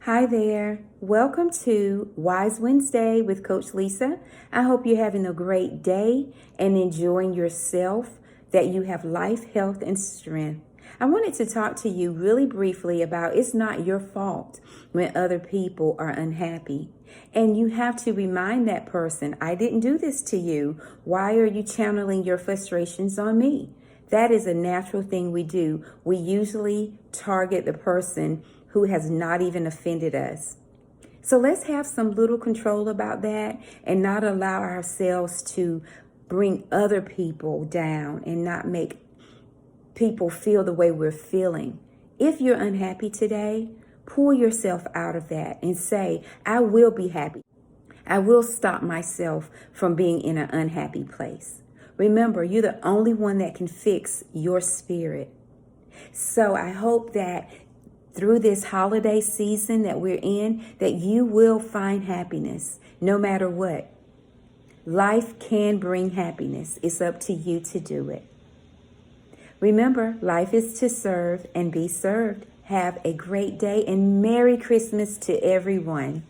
Hi there. Welcome to Wise Wednesday with Coach Lisa. I hope you're having a great day and enjoying yourself, that you have life, health, and strength. I wanted to talk to you really briefly about it's not your fault when other people are unhappy. And you have to remind that person, I didn't do this to you. Why are you channeling your frustrations on me? That is a natural thing we do. We usually target the person who has not even offended us. So let's have some little control about that and not allow ourselves to bring other people down and not make people feel the way we're feeling. If you're unhappy today, pull yourself out of that and say, I will be happy. I will stop myself from being in an unhappy place. Remember, you're the only one that can fix your spirit. So I hope that through this holiday season that we're in, that you will find happiness no matter what. Life can bring happiness. It's up to you to do it. Remember, life is to serve and be served. Have a great day and Merry Christmas to everyone.